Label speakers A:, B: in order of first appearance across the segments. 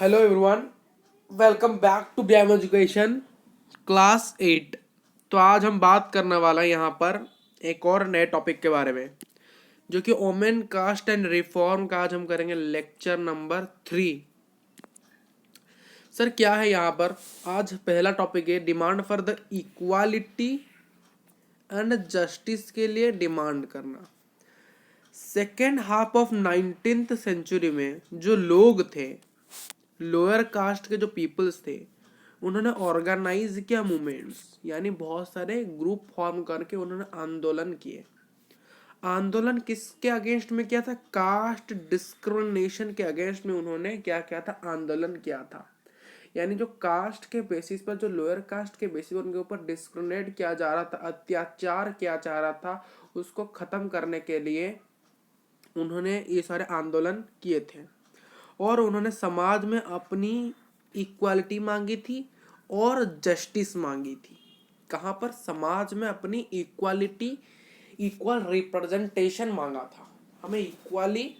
A: Hello everyone, welcome back to BM education class 8। तो आज हम बात करने वाला है यहाँ पर एक और नए टॉपिक के बारे में, जो कि ओमेन कास्ट एंड रिफॉर्म का आज हम करेंगे लेक्चर नंबर 3। सर क्या है यहाँ पर? आज पहला टॉपिक है demand for the equality and justice के लिए डिमांड करना। Second half of 19th century में जो लोग थे, लोअर कास्ट के जो पीपल्स थे, उन्होंने ऑर्गेनाइज किया मूवमेंट्स, यानी बहुत सारे ग्रुप फॉर्म करके उन्होंने आंदोलन किए। आंदोलन किसके अगेंस्ट में किया था? कास्ट डिस्क्रिमिनेशन के अगेंस्ट में उन्होंने क्या किया था? आंदोलन किया था। यानी जो कास्ट के बेसिस पर, जो लोअर कास्ट के बेसिस पर उनके ऊपर डिस्क्रिमिनेट किया जा रहा था, अत्याचार किया जा रहा था, उसको खत्म करने के लिए उन्होंने ये सारे आंदोलन किए थे। और उन्होंने समाज में अपनी इक्वालिटी मांगी थी और जस्टिस मांगी थी। कहाँ पर? समाज में अपनी इक्वालिटी, इक्वल रिप्रेजेंटेशन मांगा था। हमें इक्वली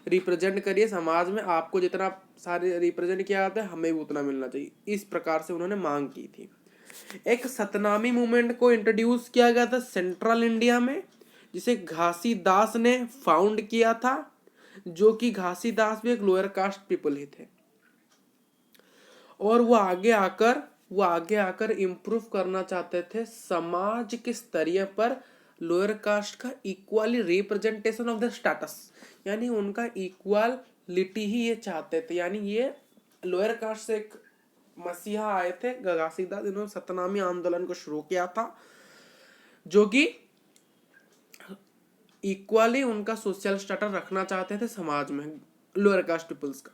A: रिप्रेजेंट करिए समाज में, आपको जितना सारे रिप्रेजेंट किया जाता है हमें भी उतना मिलना चाहिए। इस प्रकार से उन्होंने मांग की थी। एक सतनामी मूवमेंट को इंट्रोड्यूस किया गया था सेंट्रल इंडिया में, जिसे घासीदास ने फाउंड किया था, जो कि घासीदास भी एक लोअर कास्ट पीपल ही थे। और वो आगे आकर इम्प्रूव करना चाहते थे समाज के स्तरीय पर लोअर कास्ट का equally representation of the status, यानी उनका इक्वालिटी ही ये चाहते थे। यानी ये लोअर कास्ट से एक मसीहा आए थे घासीदास, इन्होंने सतनामी आंदोलन को शुरू किया था, जो कि इक्वली उनका सोशल स्टेटस रखना चाहते थे समाज में, लोअर कास्ट पीपल्स का।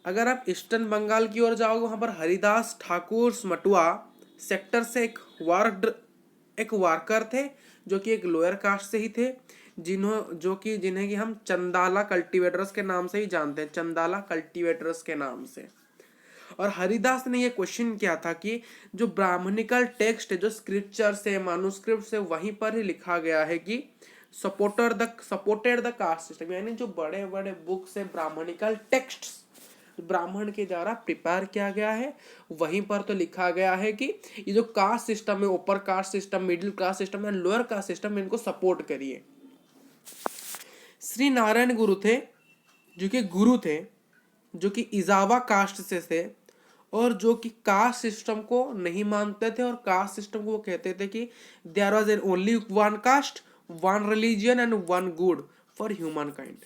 A: अगर आप ईस्टर्न बंगाल की ओर जाओगे, वहां पर हरिदास ठाकुर मटुआ सेक्टर से एक वर्कर थे, जो कि एक लोअर कास्ट से ही थे, जिन्हें कि हम चंदाला कल्टीवेटर्स के नाम से ही जानते हैं, चंदाला कल्टीवेटर्स के नाम से। और हरिदास ने ये क्वेश्चन किया था कि जो ब्राह्मणिकल टेक्स्ट है, जो स्क्रिप्चर से, मानुस्क्रिप्ट से, वहीं पर ही लिखा गया है कि सपोर्टेड द कास्ट सिस्टम, यानी जो बड़े बड़े बुक से ब्राह्मणिकल टेक्स्ट ब्राह्मण के द्वारा प्रिपेयर किया गया है, वहीं पर तो लिखा गया है कि ये जो कास्ट सिस्टम है, ऊपर caste system, middle caste system है, लोअर कास्ट सिस्टम, इनको सपोर्ट करिए। श्री नारायण गुरु थे, जो कि इजावा कास्ट से थे, और जो कि कास्ट सिस्टम को नहीं मानते थे, और कास्ट सिस्टम को वो कहते थे कि there was only one caste, one religion and one God for humankind.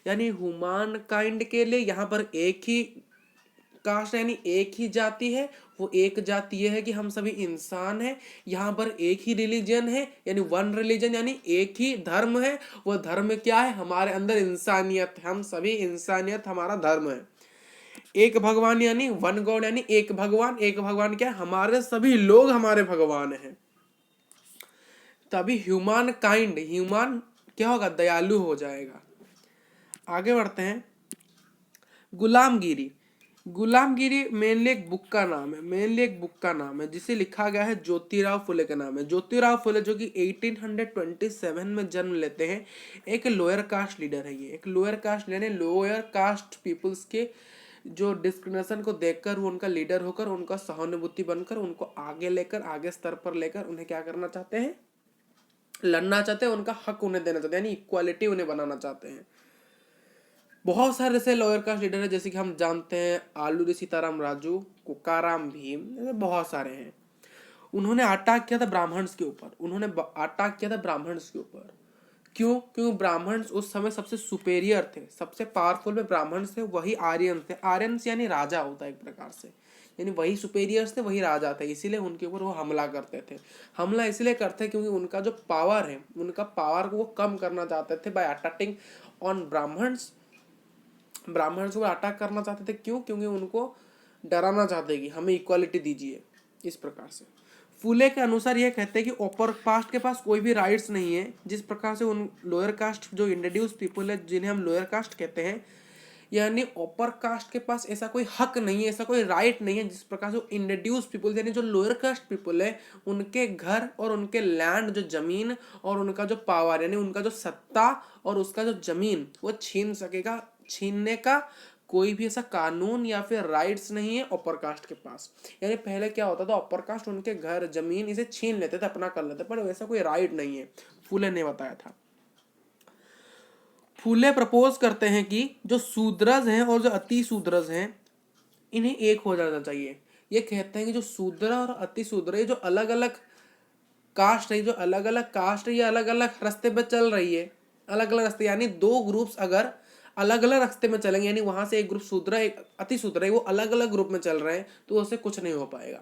A: यानी ह्यूमन काइंड के लिए यहाँ पर एक ही कास्ट, यानी एक ही जाति है। वो एक जाति ये है कि हम सभी इंसान हैं। यहाँ पर एक ही रिलीजन है, यानी वन रिलीजन, यानी एक ही धर्म है। वो धर्म क्या है? हमारे अंदर इंसानियत है, हम सभी इंसानियत हमारा धर्म है। एक भगवान यानी वन गॉड, यानी एक भगवान। एक भगवान क्या है? हमारे सभी लोग हमारे भगवान हैं। तभी ह्यूमन क्या होगा? दयालु हो जाएगा। आगे बढ़ते हैं। गुलामगिरी मेनली एक बुक का नाम है, जिसे लिखा गया है ज्योतिराव फुले के नाम है। ज्योतिराव फुले जो कि 1827 में जन्म लेते हैं, एक लोअर कास्ट लीडर है। ये एक लोअर कास्ट लीडर है। लोअर कास्ट पीपल्स के जो डिस्क्रिमिनेशन को देखकर वो उनका लीडर होकर, उनका सहानुभूति बनकर, उनको आगे लेकर, आगे स्तर पर लेकर उन्हें क्या करना चाहते हैं? लड़ना चाहते हैं, उनका हक उन्हें देना चाहते हैं, यानी इक्वालिटी उन्हें बनाना चाहते हैं। बहुत सारे ऐसे लोअर कास्ट लीडर है, जैसे कि हम जानते हैं आलूरी सीताराम राजू, कुकाराम भीम, ऐसे बहुत सारे हैं। उन्होंने अटैक किया था ब्राह्मण्स के ऊपर। क्यों? क्योंकि ब्राह्मण्स उस समय सबसे सुपेरियर थे, सबसे पावरफुल में ब्राह्मण्स थे, वही आर्यन थे। आर्यंस यानी राजा होता है एक प्रकार से, यानी वही सुपेरियर्स थे, वही राजा थे, इसीलिए उनके ऊपर वो हमला करते थे। हमला इसलिए करते क्योंकि उनका जो पावर है, उनका पावर को वो कम करना चाहते थे बाय अटैकिंग ऑन ब्राह्मण्स को अटैक करना चाहते थे। क्यों? क्योंकि उनको डराना चाहते कि हमें इक्वालिटी दीजिए। इस प्रकार से फूले के अनुसार यह कहते हैं कि अपर कास्ट के पास कोई भी राइट्स नहीं है। जिस प्रकार से उन लोअर कास्ट जो इंट्रोड्यूस पीपल है, जिन्हें हम लोअर कास्ट कहते हैं, यानी अपर कास्ट के पास ऐसा कोई हक नहीं है, ऐसा कोई राइट नहीं है। जिस प्रकार से इंट्रोड्यूस पीपल, यानी जो लोअर कास्ट पीपल है, उनके घर और उनके लैंड, जो जमीन और उनका जो पावर, यानी उनका जो सत्ता और उसका जो जमीन, वो छीनने का कोई भी ऐसा कानून या फिर राइट्स नहीं है अपर कास्ट के पास। यानी पहले क्या होता था, अपर कास्ट उनके घर जमीन इसे छीन लेते थे, अपना कर लेते, पर वैसा कोई राइट नहीं है, फूले ने बताया था। फूले प्रपोज करते हैं कि जो शूद्रज हैं और जो अति शूद्रज हैं इन्हें एक हो जाना चाहिए। ये कहते हैं कि जो शूद्र और अति शूद्र, ये जो अलग अलग कास्ट है, जो अलग अलग कास्ट है, ये अलग अलग रास्ते पे चल रही है, अलग अलग रास्ते, यानी दो ग्रुप्स अगर अलग अलग रास्ते में चलेंगे, यानी वहां से एक ग्रुप शूद्र एक अति शूद्र है, वो अलग अलग ग्रुप में चल रहे हैं, तो उससे कुछ नहीं हो पाएगा।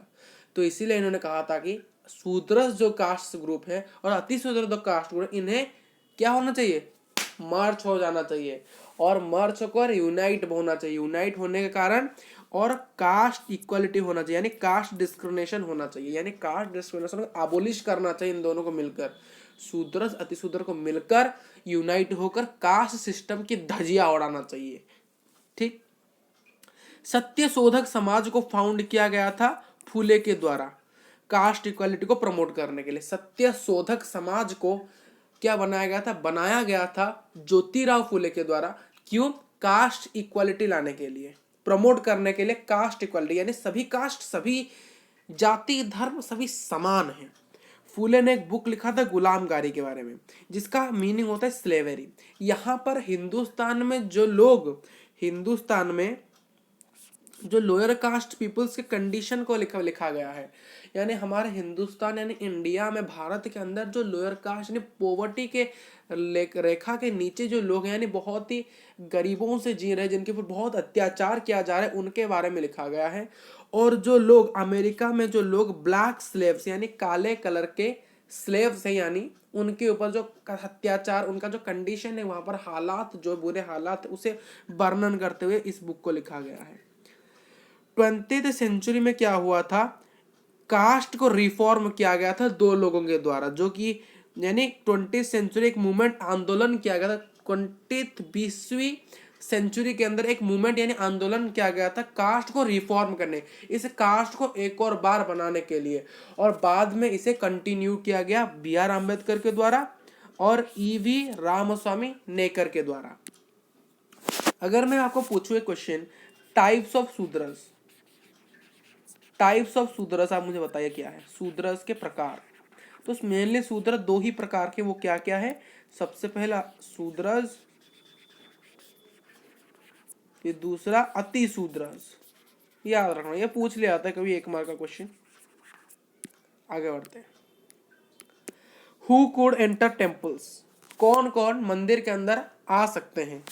A: तो इसीलिए इन्होंने कहा था कि शूद्र जो कास्ट ग्रुप है और अति शूद्र जो कास्ट ग्रुप, इन्हें क्या होना चाहिए, मर्ज हो जाना चाहिए, और मर्ज होकर यूनाइट होना चाहिए। यूनाइट होने के कारण और कास्ट इक्वलिटी होना चाहिए, यानी कास्ट डिस्क्रिमिनेशन होना चाहिए, यानी कास्ट डिस्क्रिमिनेशन को अबोलिश करना चाहिए इन दोनों को मिलकर, शूद्र अति शूद्र को मिलकर यूनाइट होकर कास्ट सिस्टम की धज्जियां उड़ाना चाहिए। ठीक। सत्य शोधक समाज को फाउंड किया गया था फूले के द्वारा कास्ट इक्वालिटी को प्रमोट करने के लिए। सत्य शोधक समाज को क्या बनाया गया था, बनाया गया था ज्योतिराव फूले के द्वारा। क्यों? कास्ट इक्वालिटी लाने के लिए, प्रमोट करने के लिए कास्ट इक्वालिटी, यानी सभी कास्ट, सभी जाति धर्म सभी समान हैं। फूले ने एक बुक लिखा था गुलामगारी के बारे में, जिसका मीनिंग होता है स्लेवरी। यहाँ पर हिंदुस्तान में जो लोअर कास्ट पीपल्स के कंडीशन को लिखा गया है, यानी हमारे हिंदुस्तान यानी इंडिया में, भारत के अंदर जो लोअर कास्ट यानी पॉवर्टी के रेखा के नीचे जो लोग हैं, यानी बहुत ही गरीबों से जी रहे हैं, जिनके ऊपर बहुत अत्याचार किया जा रहा है, उनके बारे में लिखा गया है। और जो लोग अमेरिका में, जो लोग ब्लैक स्लेव्स यानी काले कलर के स्लेव्स हैं, यानी उनके ऊपर जो अत्याचार, उनका जो कंडीशन है वहां पर, हालात जो बुरे हालात, उसे वर्णन करते हुए इस बुक को लिखा गया है। 20th सेंचुरी में क्या हुआ था, कास्ट को रिफॉर्म किया गया था दो लोगों के द्वारा, जो कि यानी 20th सेंचुरी एक मूवमेंट, आंदोलन किया गया था। 20वीं सेंचुरी के अंदर एक मूवमेंट यानी आंदोलन किया गया था कास्ट को रिफॉर्म करने, इस कास्ट को एक और बार बनाने के लिए, और बाद में इसे कंटिन्यू किया गया BR अम्बेडकर के द्वारा और EV रामास्वामी नेकर के द्वारा। अगर मैं आपको पूछूं एक क्वेश्चन, टाइप्स ऑफ शूद्रस, आप मुझे बताइए क्या है शूद्रस के प्रकार। तो मेनली शूद्र दो ही प्रकार के, वो क्या क्या है, सबसे पहला शूद्रस, ये दूसरा अति शूद्रस। याद रखना, ये पूछ लिया था कभी 1 मार्क का क्वेश्चन। आगे बढ़ते हैं। हु कुड एंटर टेम्पल्स, कौन कौन मंदिर के अंदर आ सकते हैं।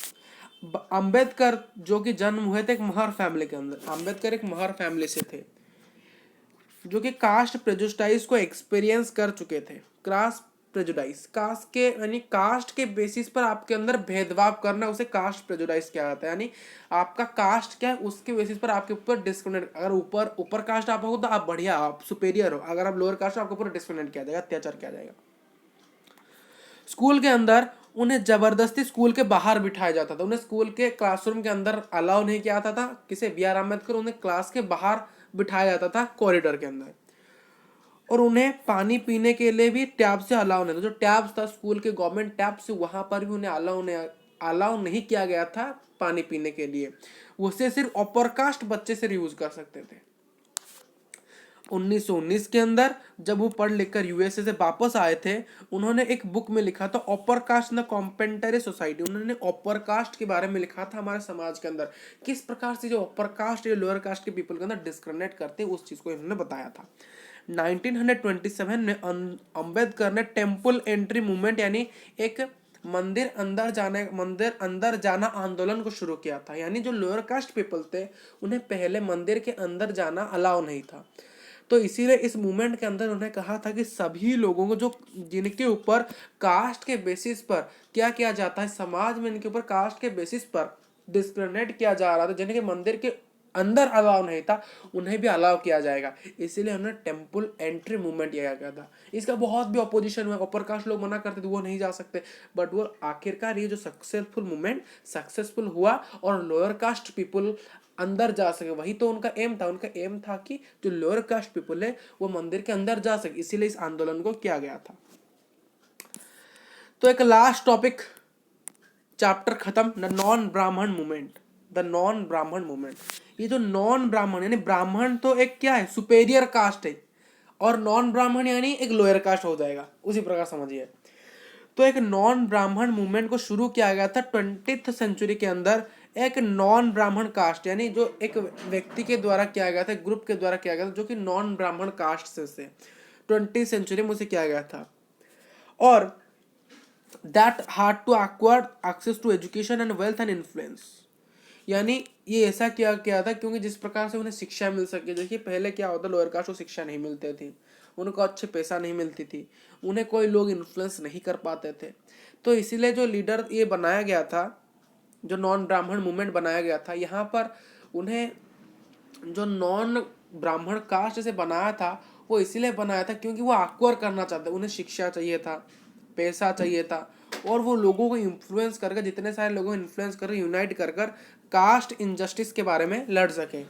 A: अंबेडकर जो कि जन्म हुए थे एक महर फैमिली के अंदर, अंबेडकर एक महर फैमिली से थे, जो कि कास्ट प्रेजुडाइज को एक्सपीरियंस कर चुके थे। कास्ट प्रेजुडाइज, कास्ट के यानी कास्ट के बेसिस पर आपके अंदर भेदभाव करना, उसे कास्ट प्रेजुडाइज किया जाता है। यानी आपका कास्ट क्या है, उसके बेसिस पर आपके ऊपर डिस्क्रिमिनेट, अगर ऊपर कास्ट आप हो तो आप बढ़िया, आप सुपेरियर हो, अगर आप लोअर कास्ट हो आपके ऊपर डिस्क्रिमिनेट किया जाएगा, अत्याचार किया जाएगा। स्कूल के अंदर उन्हें जबरदस्ती स्कूल के बाहर बिठाया जाता था, उन्हें स्कूल के क्लासरूम के अंदर अलाउ नहीं किया जाता था। किसे? BR अम्बेडकर, उन्हें क्लास के बाहर बिठाया जाता था कॉरिडोर के अंदर, और उन्हें पानी पीने के लिए भी टैब से अलाउ नहीं था। जो टैब था स्कूल के गवर्नमेंट टैब से, वहां पर भी उन्हें अलाउ नहीं किया गया था पानी पीने के लिए, उसे सिर्फ अपर कास्ट बच्चे से यूज कर सकते थे। 1919 के अंदर जब वो पढ़ लिख कर USA से वापस आए थे, उन्होंने एक बुक में लिखा था अपर कास्ट इन कॉम्पेंटरी सोसाइटी। उन्होंने अपर कास्ट के बारे में लिखा था, हमारे समाज के अंदर किस प्रकार से जो अपर कास्ट या लोअर कास्ट के पीपल के अंदर डिस्क्रिमिनेट करते हैं, उस चीज को इन्होंने बताया था। 1927 में अंबेडकर ने टेम्पल एंट्री मूवमेंट यानी एक मंदिर अंदर जाना आंदोलन को शुरू किया था। यानी जो लोअर कास्ट पीपल थे उन्हें पहले मंदिर के अंदर जाना अलाउ नहीं था, तो इसीलिए इस मूवमेंट के अंदर उन्होंने कहा था कि सभी लोगों को जो जिनके ऊपर कास्ट के बेसिस पर क्या किया जाता है, समाज में इनके ऊपर कास्ट के बेसिस पर डिस्क्रिमिनेट किया जा रहा था, जिनके मंदिर के अंदर अलाउ नहीं था, उन्हें भी अलाउ किया जाएगा। इसीलिए उन्होंने टेम्पल एंट्री मूवमेंट किया गया था। इसका बहुत भी अपोजिशन हुआ, अपर कास्ट लोग मना करते थे वो नहीं जा सकते, बट वो आखिरकार ये जो सक्सेसफुल मूवमेंट सक्सेसफुल हुआ और लोअर कास्ट पीपल अंदर जा सके, वही तो उनका एम था। उनका एम था कि जो लोअर कास्ट पीपल है वो मंदिर के अंदर जा सके, इसीलिए इस आंदोलन को किया गया था। तो एक लास्ट टॉपिक, चैप्टर खत्म, नॉन ब्राह्मण मूवमेंट। द नॉन ब्राह्मण मूवमेंट। ये जो नॉन ब्राह्मण यानी ब्राह्मण तो एक क्या है, सुपेरियर कास्ट है, और नॉन ब्राह्मण यानी एक लोअर कास्ट हो जाएगा, उसी प्रकार समझिए। तो एक नॉन ब्राह्मण मूवमेंट को शुरू किया गया था 20th सेंचुरी के अंदर। एक नॉन ब्राह्मण कास्ट यानी जो एक व्यक्ति के द्वारा किया गया था, ग्रुप के द्वारा किया गया था, जो कि नॉन ब्राह्मण कास्ट से 20th सेंचुरी में उसे किया गया था। और that hard to acquire access to education and wealth and influence. यानी ये ऐसा किया गया था क्योंकि जिस प्रकार से उन्हें शिक्षा मिल सके। देखिए पहले क्या होता, लोअर कास्ट को शिक्षा नहीं मिलती थी, उनको अच्छे पैसा नहीं मिलती थी, उन्हें कोई लोग इन्फ्लुएंस नहीं कर पाते थे। तो इसीलिए जो लीडर ये बनाया गया था, जो नॉन ब्राह्मण मूवमेंट बनाया गया था, यहाँ पर उन्हें जो नॉन ब्राह्मण कास्ट से बनाया था वो इसीलिए बनाया था क्योंकि वो एक्वायर करना चाहते, उन्हें शिक्षा चाहिए था, पैसा चाहिए था, और वो लोगों को इन्फ्लुएंस करके, जितने सारे लोगों को इन्फ्लुएंस करके यूनाइट कर कर कास्ट इनजस्टिस के बारे में लड़ सके।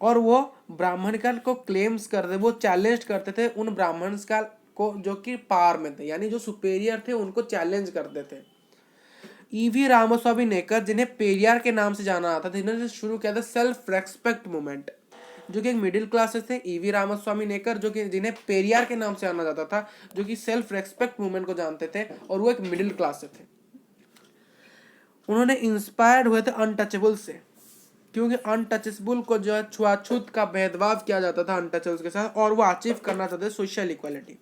A: और वो ब्राह्मण का को क्लेम्स करते, वो चैलेंज करते थे उन ब्राह्मण का को जो कि पावर में थे, यानी जो सुपेरियर थे उनको चैलेंज करते थे। ईवी रामास्वामी नेकर, जिन्हें पेरियार के नाम से जाना जाता था, जिन्होंने शुरू किया था सेल्फ रेस्पेक्ट मूवमेंट, जो कि एक मिडिल क्लास से थे। ईवी रामास्वामी नेकर जो कि जिन्हें पेरियार के नाम से जाना जाता था, जो कि सेल्फ रेस्पेक्ट मूवमेंट को जानते थे, और वो एक मिडिल क्लास से थे। उन्होंने इंस्पायर्ड हुए थे अनटचेबल से, क्योंकि अनटचेबल को जो है छुआछूत का भेदभाव किया जाता था अनटचेबल्स के साथ, और वो अचीव करना चाहते थे सोशल इक्वालिटी।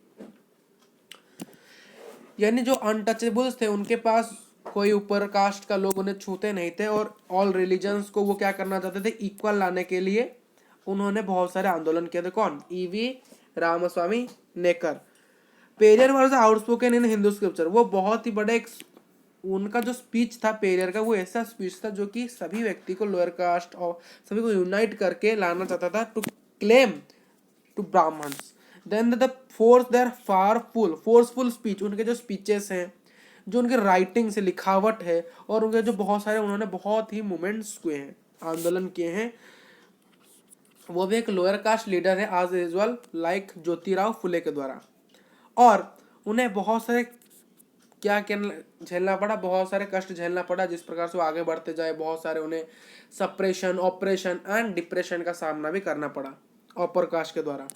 A: यानी जो अनटचेबल्स थे उनके पास कोई ऊपर कास्ट का लोग उन्हें छूते नहीं थे, और ऑल रिलीजन्स को वो क्या करना चाहते थे, इक्वल लाने के लिए उन्होंने बहुत सारे आंदोलन किए थे। कौन? E V Ramaswamy Naicker. Periyar was outspoken in Hindu scripture, वो बहुत ही बड़े उनका जो स्पीच था पेरियर का, वो ऐसा स्पीच था जो कि सभी व्यक्ति को, लोअर कास्ट और सभी को यूनाइट करके लाना चाहता था to claim to Brahmins. Then the force their forceful speech, उनके जो स्पीचेस हैं, जो उनके राइटिंग से लिखावट है, और उनके जो बहुत सारे उन्होंने बहुत ही मूवमेंट्स हुए हैं, आंदोलन किए हैं। वो भी एक लोअर कास्ट लीडर है आज यूजुअल, लाइक ज्योतिराव फुले के द्वारा। और उन्हें बहुत सारे क्या क्या झेलना पड़ा, बहुत सारे कष्ट झेलना पड़ा, जिस प्रकार से वो आगे बढ़ते जाए बहुत सारे उन्हें सप्रेशन, ऑपरेशन एंड डिप्रेशन का सामना भी करना पड़ा अपर कास्ट के द्वारा।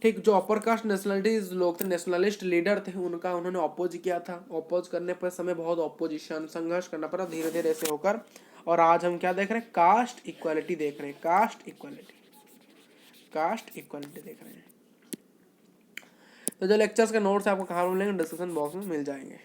A: ठीक, जो अपर कास्ट नेशनलिटीज लोग थे, नेशनलिस्ट लीडर थे, उनका उन्होंने अपोज किया था। अपोज करने पर समय बहुत ऑपोजिशन, संघर्ष करना पड़ा धीरे धीरे ऐसे होकर। और आज हम क्या देख रहे हैं, कास्ट इक्वालिटी देख रहे हैं, कास्ट इक्वालिटी, कास्ट इक्वालिटी देख रहे हैं। तो जो लेक्चर्स के नोट्स आपको कहाँ मिलेंगे, डिस्क्रिप्शन बॉक्स में मिल जाएंगे।